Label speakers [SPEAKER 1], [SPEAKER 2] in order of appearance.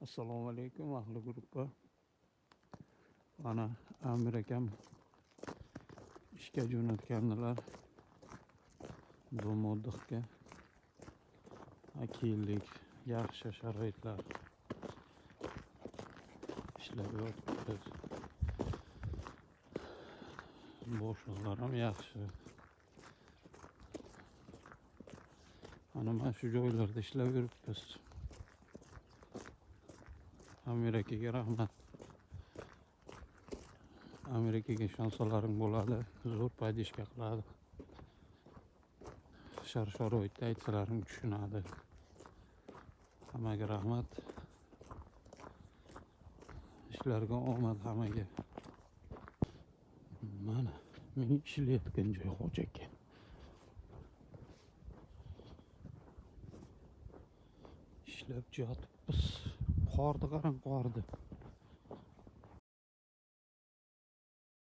[SPEAKER 1] Assalomu alaykum ahli gruppa. Ana Amir akam ishga jo'natgandilar. Do'moddiqqa. Akillik, yaxshi sharoitlar. Ishlab yotibmiz. Boshliqlar ham yaxshi. Ana mana shu joylarda ishlab yuribmiz. Amir akaga rahmat. Amir akaga ishonsalaring bo'ladi. Zo'r podishka qiladi. Sharoitda aytsalaring tushunadi. Hammaga rahmat. Ishlarga omad hammaga. Mana men ishlayotgan joy Xo'ja aka. Ishlab yotibmiz. Qorni qarang, qorni.